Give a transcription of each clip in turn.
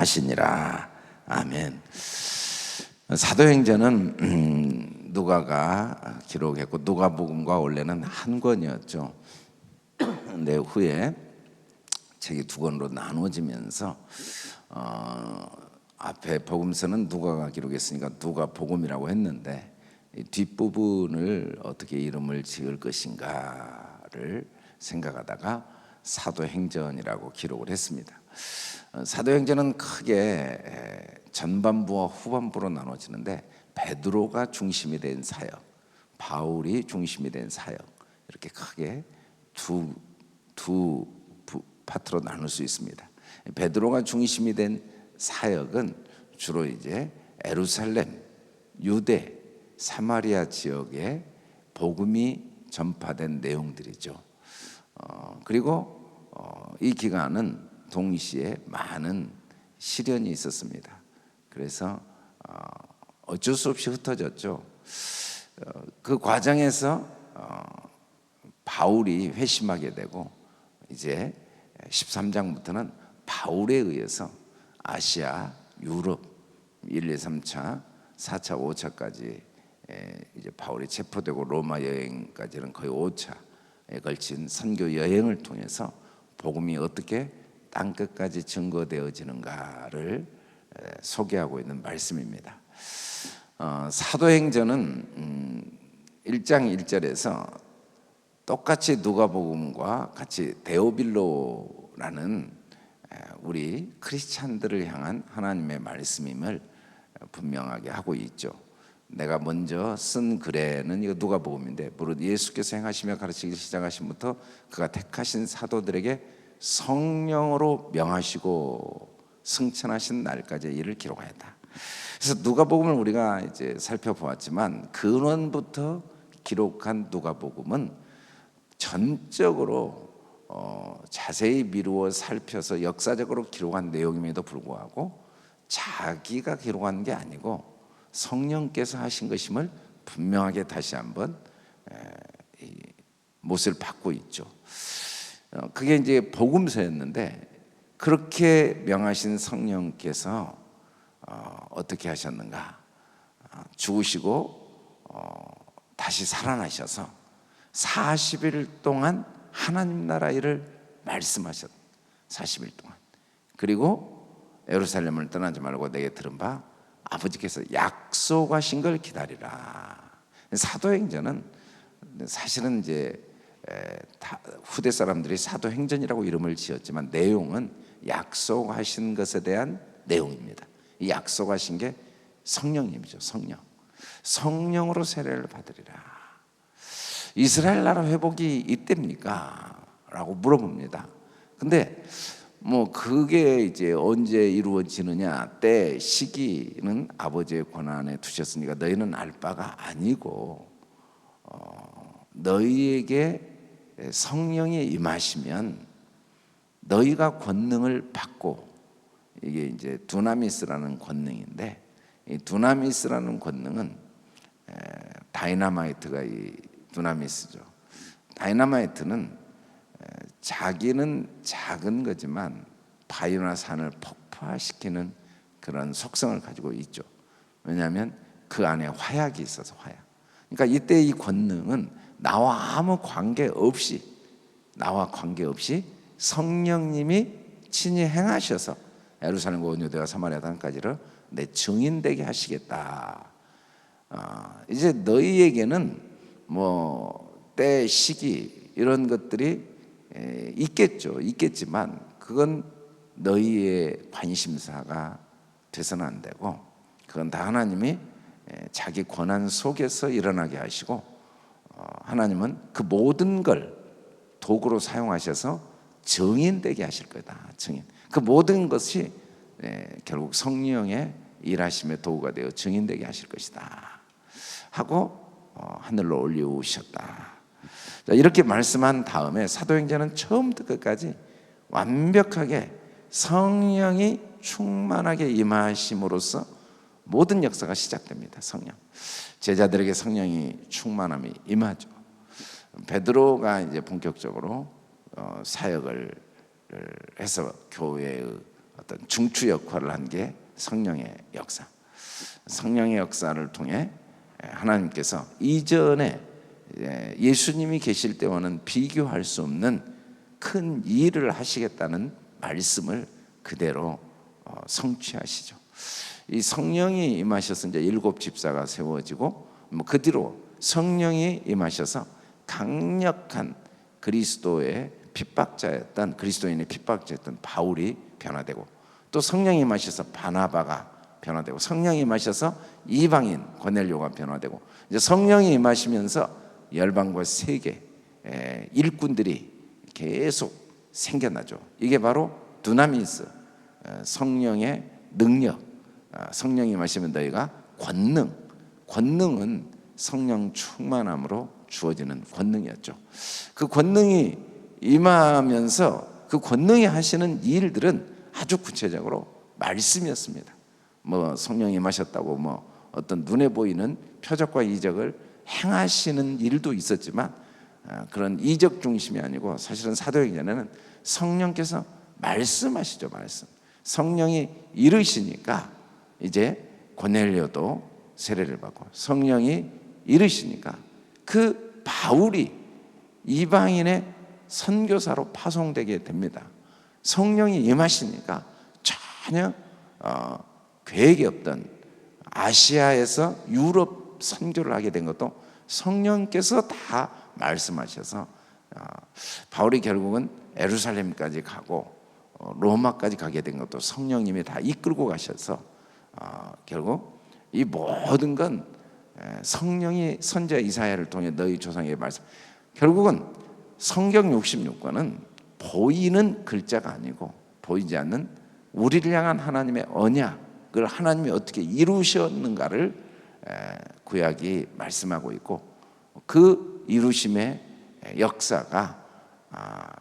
하시니라. 아멘. 사도행전은 누가가 기록했고 누가복음과 원래는 한 권이었죠. 근데 후에 책이 두 권으로 나눠지면서 앞에 복음서는 누가가 기록했으니까 누가복음이라고 했는데 이 뒷부분을 어떻게 이름을 지을 것인가를 생각하다가 사도행전이라고 기록을 했습니다. 사도행전은 크게 전반부와 후반부로 나눠지는데 베드로가 중심이 된 사역, 바울이 중심이 된 사역, 이렇게 크게 두 파트로 나눌 수 있습니다. 베드로가 중심이 된 사역은 주로 이제 예루살렘, 유대, 사마리아 지역에 복음이 전파된 내용들이죠. 그리고 이 기간은 동시에 많은 시련이 있었습니다. 그래서 어쩔 수 없이 흩어졌죠. 그 과정에서 바울이 회심하게 되고 이제 13장부터는 바울에 의해서 아시아, 유럽 1, 2, 3차, 4차, 5차까지 이제 바울이 체포되고 로마 여행까지는 거의 5차에 걸친 선교 여행을 통해서 복음이 어떻게 땅끝까지 증거되어지는가를 소개하고 있는 말씀입니다. 사도행전은 1장 1절에서 똑같이 누가복음과 같이 데오빌로라는 우리 크리스찬들을 향한 하나님의 말씀임을 분명하게 하고 있죠. 내가 먼저 쓴 글에는 이거 누가복음인데 무릇 예수께서 행하시며 가르치기 시작하신부터 그가 택하신 사도들에게 성령으로 명하시고 승천하신 날까지의 일을 기록하였다. 그래서 누가복음을 우리가 이제 살펴보았지만 근원부터 기록한 누가복음은 전적으로 자세히 미루어 살펴서 역사적으로 기록한 내용임에도 불구하고 자기가 기록한 게 아니고 성령께서 하신 것임을 분명하게 다시 한번 못을 받고 있죠. 그게 이제 복음서였는데 그렇게 명하신 성령께서 어떻게 하셨는가? 죽으시고 다시 살아나셔서 40일 동안 하나님 나라 일을 말씀하셨. 40일 동안. 그리고 예루살렘을 떠나지 말고 내게 들은 바 아버지께서 약속하신 걸 기다리라. 사도행전은 사실은 이제 후대 사람들이 사도행전이라고 이름을 지었지만 내용은 약속하신 것에 대한 내용입니다. 이 약속하신 게 성령님이죠. 성령으로 세례를 받으리라. 이스라엘 나라 회복이 이때입니까? 라고 물어봅니다. 근데 뭐 그게 이제 언제 이루어지느냐 때 시기는 아버지의 권한에 두셨으니까 너희는 알 바가 아니고 너희에게 성령이 임하시면 너희가 권능을 받고 이게 이제 두나미스라는 권능인데 이 두나미스라는 권능은 다이너마이트가 이 두나미스죠. 다이너마이트는 자기는 작은 거지만 바위나 산을 폭파시키는 그런 속성을 가지고 있죠. 왜냐하면 그 안에 화약이 있어서 화약. 그러니까 이때 이 권능은 나와 아무 관계없이 성령님이 친히 행하셔서 예루살렘과 온 유대와 사마리아 땅까지를 내 증인되게 하시겠다. 이제 너희에게는 뭐 때 시기 이런 것들이 있겠지만 그건 너희의 관심사가 돼서는 안 되고 그건 다 하나님이 자기 권한 속에서 일어나게 하시고 하나님은 그 모든 걸 도구로 사용하셔서 증인되게 하실 거다. 증인. 그 모든 것이 결국 성령의 일하심의 도구가 되어 증인되게 하실 것이다 하고 하늘로 올리우셨다. 이렇게 말씀한 다음에 사도행전은 처음부터 끝까지 완벽하게 성령이 충만하게 임하심으로써 모든 역사가 시작됩니다. 성령. 제자들에게 성령이 충만함이 임하죠. 베드로가 이제 본격적으로 사역을 해서 교회의 어떤 중추 역할을 한 게 성령의 역사. 성령의 역사를 통해 하나님께서 이전에 예수님이 계실 때와는 비교할 수 없는 큰 일을 하시겠다는 말씀을 그대로 성취하시죠. 이 성령이 임하셔서 이제 7 집사가 세워지고 그 뒤로 성령이 임하셔서 강력한 그리스도의 핍박자였던, 그리스도인의 핍박자였던 바울이 변화되고, 또 성령이 임하셔서 바나바가 변화되고, 성령이 임하셔서 이방인 고넬료가 변화되고, 이제 성령이 임하시면서 열방과 세계 일꾼들이 계속 생겨나죠. 이게 바로 두나미스, 성령의 능력. 성령이 임하시면 너희가 권능은 성령 충만함으로 주어지는 권능이었죠. 그 권능이 임하면서 그 권능이 하시는 일들은 아주 구체적으로 말씀이었습니다. 뭐 성령이 임하셨다고 뭐 어떤 눈에 보이는 표적과 이적을 행하시는 일도 있었지만 그런 이적 중심이 아니고 사실은 사도행전에는 성령께서 말씀하시죠. 말씀. 성령이 이르시니까 이제 고넬료도 세례를 받고, 성령이 이르시니까 그 바울이 이방인의 선교사로 파송되게 됩니다. 성령이 임하시니까 전혀 계획이 없던 아시아에서 유럽 선교를 하게 된 것도 성령께서 다 말씀하셔서 바울이 결국은 예루살렘까지 가고 로마까지 가게 된 것도 성령님이 다 이끌고 가셔서 결국 이 모든 건 성령이 선지자 이사야를 통해 너희 조상에게 말씀, 결국은 성경 66권은 보이는 글자가 아니고 보이지 않는 우리를 향한 하나님의 언약을 하나님이 어떻게 이루셨는가를 구약이 말씀하고 있고, 그 이루심의 역사가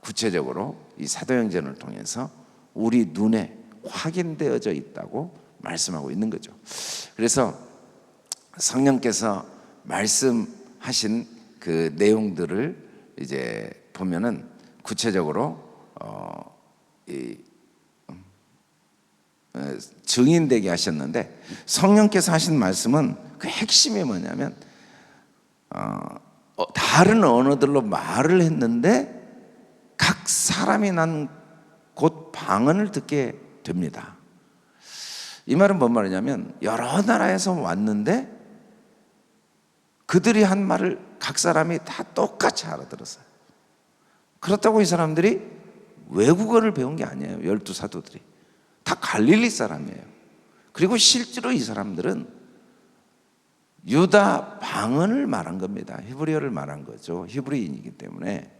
구체적으로 이 사도행전을 통해서 우리 눈에 확인되어져 있다고 말씀하고 있는 거죠. 그래서 성령께서 말씀하신 그 내용들을 이제 보면은 구체적으로 증인되게 하셨는데, 성령께서 하신 말씀은 그 핵심이 뭐냐면 다른 언어들로 말을 했는데 각 사람이 난 곧 방언을 듣게 됩니다. 이 말은 뭔 말이냐면 여러 나라에서 왔는데 그들이 한 말을 각 사람이 다 똑같이 알아들었어요. 그렇다고 이 사람들이 외국어를 배운 게 아니에요. 12사도들이 다 갈릴리 사람이에요. 그리고 실제로 이 사람들은 유다 방언을 말한 겁니다. 히브리어를 말한 거죠. 히브리인이기 때문에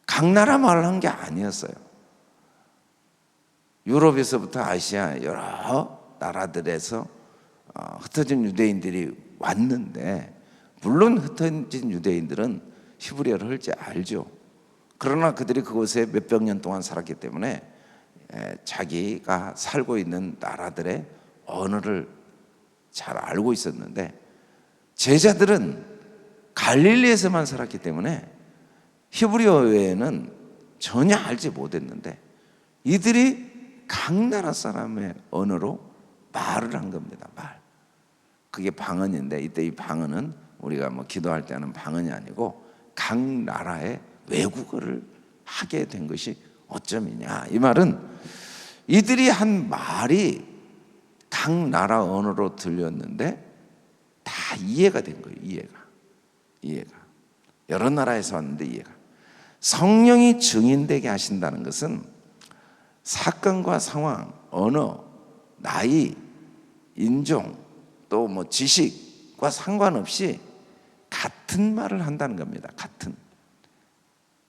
각 나라 말을 한 게 아니었어요. 유럽에서부터 아시아 여러 나라들에서 흩어진 유대인들이 왔는데, 물론 흩어진 유대인들은 히브리어를 할 줄 알죠. 그러나 그들이 그곳에 몇백 년 동안 살았기 때문에 자기가 살고 있는 나라들의 언어를 잘 알고 있었는데, 제자들은 갈릴리에서만 살았기 때문에 히브리어 외에는 전혀 알지 못했는데 이들이 각 나라 사람의 언어로 말을 한 겁니다. 그게 방언인데, 이때 이 방언은 우리가 뭐 기도할 때 하는 방언이 아니고 각 나라의 외국어를 하게 된 것이 어쩌이냐. 이 말은 이들이 한 말이 각 나라 언어로 들렸는데 다 이해가 된 거예요. 이해가 여러 나라에서 왔는데 이해가. 성령이 증인되게 하신다는 것은 사건과 상황, 언어, 나이, 인종, 또 뭐 지식과 상관없이 같은 말을 한다는 겁니다.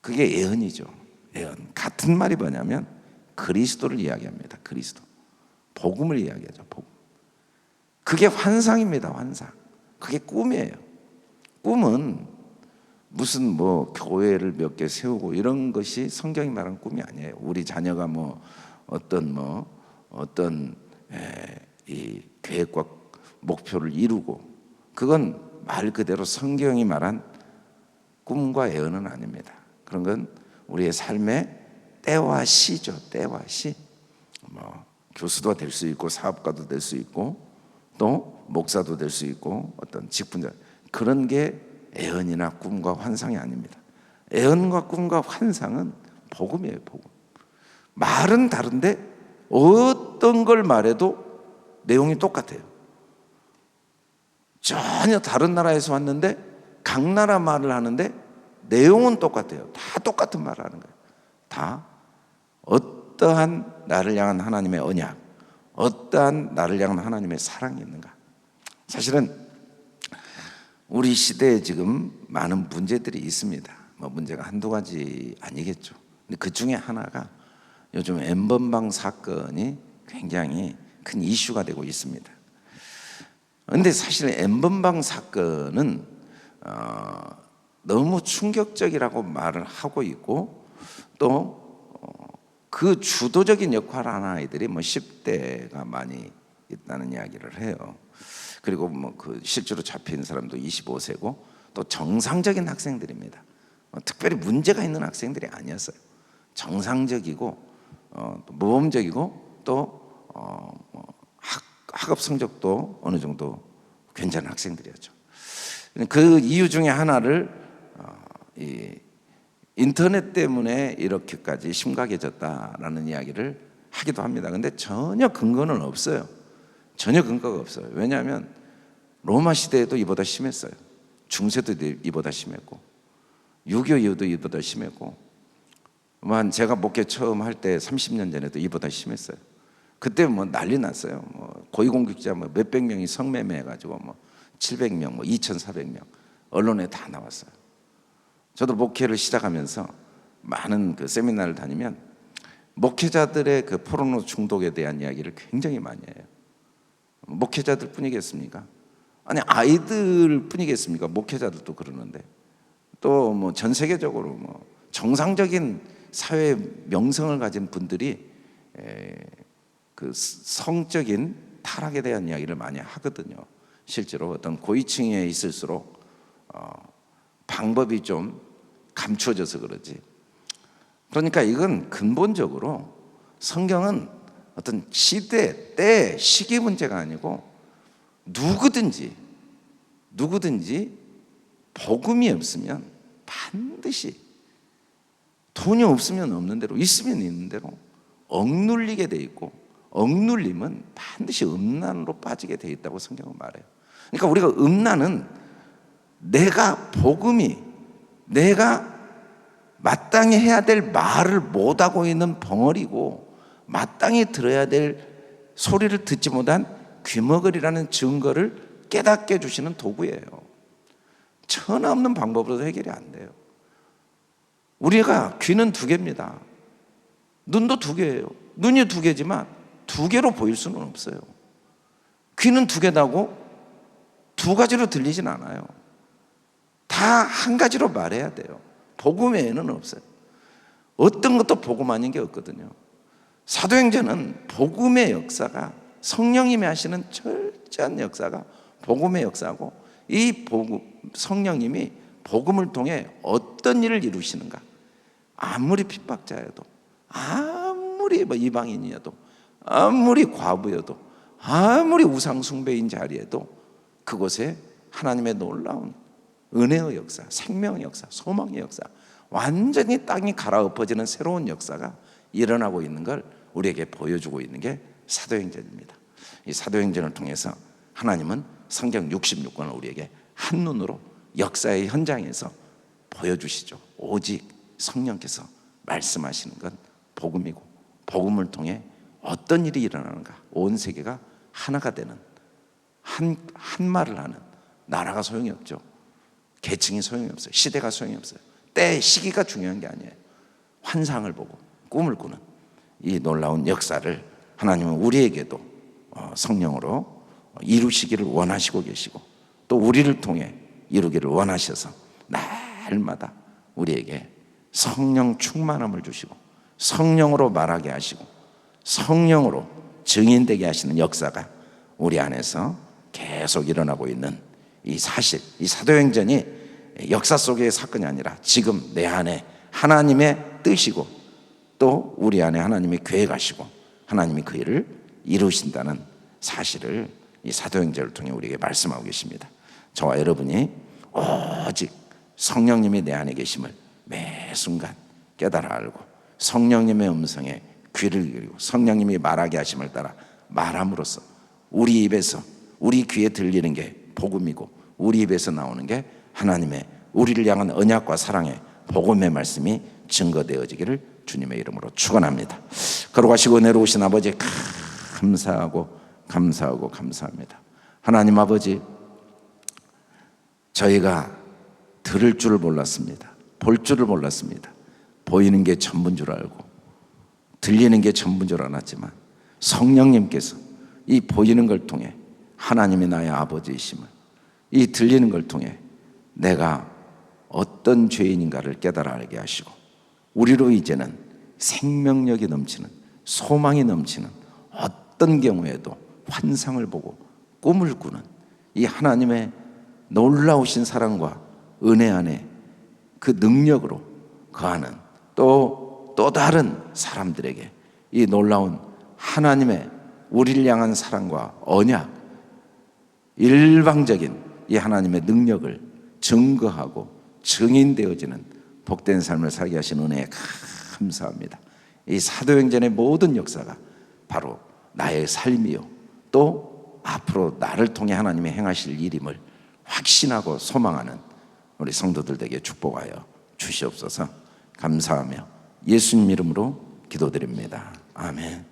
그게 예언이죠. 예언. 같은 말이 뭐냐면 그리스도를 이야기합니다. 그리스도. 복음을 이야기하죠. 복음. 그게 환상입니다. 환상. 그게 꿈이에요. 꿈은 무슨 뭐 교회를 몇 개 세우고 이런 것이 성경이 말하는 꿈이 아니에요. 우리 자녀가 뭐 어떤 이 계획과 목표를 이루고, 그건 말 그대로 성경이 말한 꿈과 예언은 아닙니다. 그런 건 우리의 삶의 때와 시죠. 때와 시. 뭐 교수도 될 수 있고 사업가도 될 수 있고 또 목사도 될 수 있고 어떤 직분자, 그런 게 애언이나 꿈과 환상이 아닙니다. 애언과 꿈과 환상은 복음이에요. 복음. 말은 다른데 어떤 걸 말해도 내용이 똑같아요. 전혀 다른 나라에서 왔는데 각 나라 말을 하는데 내용은 똑같아요. 다 똑같은 말을 하는 거예요. 다 어떠한 나를 향한 하나님의 언약, 어떠한 나를 향한 하나님의 사랑이 있는가. 사실은 우리 시대에 지금 많은 문제들이 있습니다. 뭐 문제가 한두 가지 아니겠죠. 근데 그 중에 하나가 요즘 N번방 사건이 굉장히 큰 이슈가 되고 있습니다. 그런데 사실 N번방 사건은 너무 충격적이라고 말을 하고 있고 또 그 주도적인 역할을 하는 아이들이 뭐 10대가 많이 있다는 이야기를 해요. 그리고 뭐 그 실제로 잡힌 사람도 25세고 또 정상적인 학생들입니다. 특별히 문제가 있는 학생들이 아니었어요. 정상적이고 모범적이고 또 학업 성적도 어느 정도 괜찮은 학생들이었죠. 그 이유 중에 하나를 인터넷 때문에 이렇게까지 심각해졌다라는 이야기를 하기도 합니다. 그런데 전혀 근거는 없어요. 전혀 근거가 없어요. 왜냐하면 로마 시대에도 이보다 심했어요. 중세도 이보다 심했고 6.25 이후도 이보다 심했고 제가 목회 처음 할 때 30년 전에도 이보다 심했어요. 그때 뭐 난리 났어요. 뭐 고위공직자 뭐 몇백 명이 성매매해가지고 뭐 700명, 뭐 2,400명 언론에 다 나왔어요. 저도 목회를 시작하면서 많은 그 세미나를 다니면 목회자들의 그 포르노 중독에 대한 이야기를 굉장히 많이 해요. 목회자들 뿐이겠습니까? 아니 아이들 뿐이겠습니까? 목회자들도 그러는데 또 뭐 전 세계적으로 뭐 정상적인 사회 명성을 가진 분들이 그 성적인 타락에 대한 이야기를 많이 하거든요. 실제로 어떤 고위층에 있을수록 방법이 좀 감추어져서 그러지. 그러니까 이건 근본적으로 성경은 어떤 시대, 때, 시기 문제가 아니고 누구든지 복음이 없으면 반드시 돈이 없으면 없는 대로, 있으면 있는 대로 억눌리게 돼 있고 억눌림은 반드시 음란으로 빠지게 돼 있다고 성경은 말해요. 그러니까 우리가 음란은 내가 마땅히 해야 될 말을 못하고 있는 벙어리고 마땅히 들어야 될 소리를 듣지 못한 귀머거리라는 증거를 깨닫게 해주시는 도구예요. 천하 없는 방법으로도 해결이 안 돼요. 우리가 귀는 두 개입니다. 눈도 두 개예요. 눈이 두 개지만 두 개로 보일 수는 없어요. 귀는 두 개다고 두 가지로 들리진 않아요. 다 한 가지로 말해야 돼요. 복음 외에는 없어요. 어떤 것도 복음 아닌 게 없거든요. 사도행전은 복음의 역사가, 성령님이 하시는 철저한 역사가 복음의 역사고, 이 성령님이 복음을 통해 어떤 일을 이루시는가. 아무리 핍박자여도, 아무리 이방인이어도, 아무리 과부여도, 아무리 우상 숭배인 자리에도 그곳에 하나님의 놀라운 은혜의 역사, 생명의 역사, 소망의 역사, 완전히 땅이 갈아엎어지는 새로운 역사가 일어나고 있는 걸 우리에게 보여주고 있는 게 사도행전입니다. 이 사도행전을 통해서 하나님은 성경 66권을 우리에게 한눈으로 역사의 현장에서 보여주시죠. 오직 성령께서 말씀하시는 건 복음이고, 복음을 통해 어떤 일이 일어나는가, 온 세계가 하나가 되는, 한 말을 하는, 나라가 소용이 없죠. 계층이 소용이 없어요. 시대가 소용이 없어요. 때, 시기가 중요한 게 아니에요. 환상을 보고 꿈을 꾸는 이 놀라운 역사를 하나님은 우리에게도 성령으로 이루시기를 원하시고 계시고, 또 우리를 통해 이루기를 원하셔서 날마다 우리에게 성령 충만함을 주시고 성령으로 말하게 하시고 성령으로 증인되게 하시는 역사가 우리 안에서 계속 일어나고 있는 이 사실, 이 사도행전이 역사 속의 사건이 아니라 지금 내 안에 하나님의 뜻이고 또 우리 안에 하나님이 계획하시고 하나님이 그 일을 이루신다는 사실을 이 사도행전을 통해 우리에게 말씀하고 계십니다. 저와 여러분이 오직 성령님이 내 안에 계심을 매 순간 깨달아 알고 성령님의 음성에 귀를 기울이고 성령님이 말하게 하심을 따라 말함으로써 우리 입에서 우리 귀에 들리는 게 복음이고 우리 입에서 나오는 게 하나님의 우리를 향한 언약과 사랑의 복음의 말씀이 증거되어지기를 주님의 이름으로 축원합니다. 걸어가시고 내려오신 아버지 감사하고 감사합니다. 하나님 아버지, 저희가 들을 줄을 몰랐습니다. 볼 줄을 몰랐습니다. 보이는 게 전부인 줄 알고 들리는 게 전부인 줄 알았지만 성령님께서 이 보이는 걸 통해 하나님이 나의 아버지이심을, 이 들리는 걸 통해 내가 어떤 죄인인가를 깨달아 알게 하시고 우리로 이제는 생명력이 넘치는, 소망이 넘치는, 어떤 경우에도 환상을 보고 꿈을 꾸는 이 하나님의 놀라우신 사랑과 은혜 안에 그 능력으로 거하는 또 다른 사람들에게 이 놀라운 하나님의 우리를 향한 사랑과 언약, 일방적인 이 하나님의 능력을 증거하고 증인되어지는 복된 삶을 살게 하신 은혜에 감사합니다. 이 사도행전의 모든 역사가 바로 나의 삶이요 또 앞으로 나를 통해 하나님이 행하실 일임을 확신하고 소망하는 우리 성도들 되게 축복하여 주시옵소서. 감사하며 예수님 이름으로 기도드립니다. 아멘.